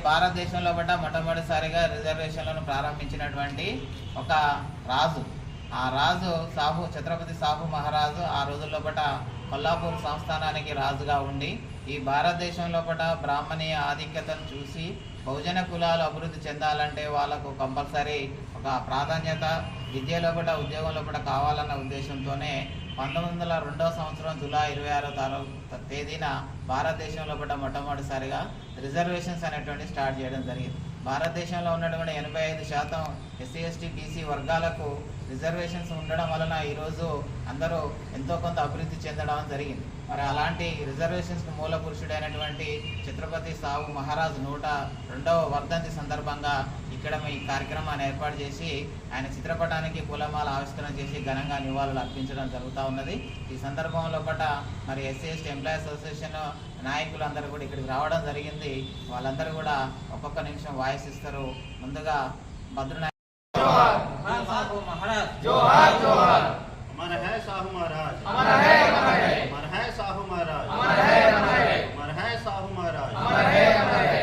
భారతదేశంలో మొట్టమొదటిసారిగా రిజర్వేషన్లను ప్రారంభించినటువంటి ఒక రాజు. ఆ రాజు ఛత్రపతి సాహు మహారాజు ఆ రోజుల్లో కొల్లాపూర్ సంస్థానానికి రాజుగా ఉండి ఈ భారతదేశంలో బ్రాహ్మణీయ ఆధిక్యతను చూసి బహుజన కులాలు అభివృద్ధి చెందాలంటే వాళ్ళకు కంపల్సరీ ఒక ప్రాధాన్యత విద్యలో ఉద్యోగంలో కావాలన్న ఉద్దేశంతోనే 1902 సంవత్సరం జూలై 26వ తేదీన భారతదేశంలో మొట్టమొదటిసారిగా రిజర్వేషన్స్ అనేటువంటి స్టార్ట్ చేయడం జరిగింది. భారతదేశంలో ఉన్నటువంటి 85% ఎస్సీ ఎస్టీ బీసీ వర్గాలకు రిజర్వేషన్స్ ఉండడం వలన ఈరోజు అందరూ ఎంతో కొంత అభివృద్ధి చెందడం జరిగింది. మరి అలాంటి రిజర్వేషన్స్కి మూల పురుషుడైనటువంటి ఛత్రపతి సాహు మహారాజు 102వ వర్ధంతి సందర్భంగా ఇక్కడ ఈ కార్యక్రమాన్ని ఏర్పాటు చేసి ఆయన చిత్రపటానికి పూలమాల ఆవిష్కరణ చేసి ఘనంగా నివాళులు అర్పించడం జరుగుతూ ఉన్నది. ఈ సందర్భంలో మరి ఎస్సీ ఎస్టీ ఎంప్లాయీస్ అసోసియేషన్ నాయకులు అందరూ కూడా ఇక్కడికి రావడం జరిగింది. వాళ్ళందరూ కూడా ఒక్కొక్క నిమిషం వాయిస్ ఇస్తారు. ముందుగా భద్రనాయక్ साहू महाराज जोहार जोहार अमर है साहू महाराज अमर है अमर है साहू महाराज अमर है अमर है साहू महाराज अमर है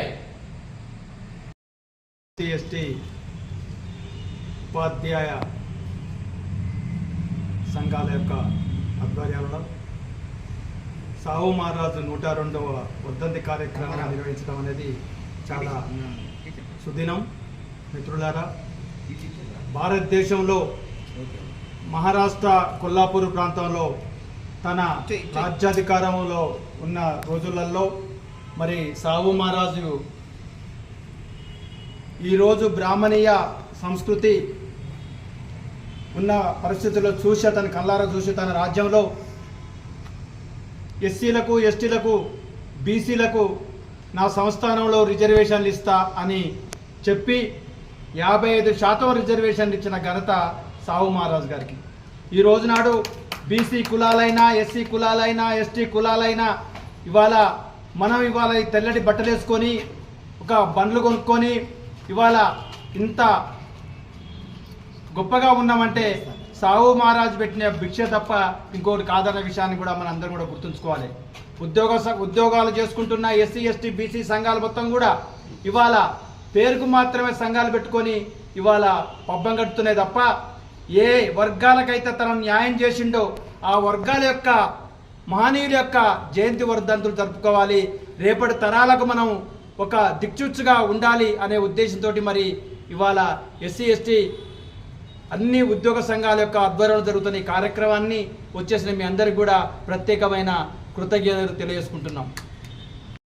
एसटी ఉపాధ్యాయ సంఘాల యొక్క ఆధ్వర్యంలో సాహు మహారాజు 102వ వర్ధంతి కార్యక్రమాన్ని నిర్వహించడం అనేది చాలా సుదినం. మిత్రులారా, భారతదేశంలో మహారాష్ట్ర కొల్లాపూర్ ప్రాంతంలో తన రాజ్యాధికారంలో ఉన్న రోజులలో మరి సాహు మహారాజు ఈరోజు బ్రాహ్మణీయ సంస్కృతి ఉన్న పరిస్థితుల్లో చూసి అతని కళ్ళారా చూసి తన రాజ్యంలో ఎస్సీలకు ఎస్టీలకు బీసీలకు నా సంస్థానంలో రిజర్వేషన్లు ఇస్తా అని చెప్పి 55% రిజర్వేషన్లు ఇచ్చిన ఘనత సాహు మహారాజు గారికి. ఈ రోజునాడు బీసీ కులాలైనా ఎస్సీ కులాలైనా ఎస్టీ కులాలైనా ఇవాళ ఈ తెల్లటి బట్టలు వేసుకొని ఒక బండ్లు కొనుక్కొని ఇవాళ ఇంత గొప్పగా ఉన్నామంటే సాహు మహారాజు పెట్టిన భిక్ష తప్ప ఇంకోటి కాదన్న విషయాన్ని కూడా మనం అందరం కూడా గుర్తుంచుకోవాలి. ఉద్యోగాలు చేసుకుంటున్న ఎస్సీ ఎస్టీ బీసీ సంఘాలు మొత్తం కూడా ఇవాళ పేరుకు మాత్రమే సంఘాలు పెట్టుకొని ఇవాళ పబ్బం కడుతున్నాయి తప్ప ఏ వర్గాలకైతే తన న్యాయం చేసిండో ఆ వర్గాల యొక్క మహనీయుల యొక్క జయంతి వర్ధంతులు జరుపుకోవాలి. రేపటి తరాలకు మనం ఒక దిక్చూచుగా ఉండాలి అనే ఉద్దేశంతో మరి ఇవాళ ఎస్సీ ఎస్టీ అన్ని ఉద్యోగ సంఘాల యొక్క ఆధ్వర్యంలో జరుగుతున్న ఈ కార్యక్రమాన్ని వచ్చేసిన మీ అందరికీ కూడా ప్రత్యేకమైన కృతజ్ఞతలు తెలియజేసుకుంటున్నాం.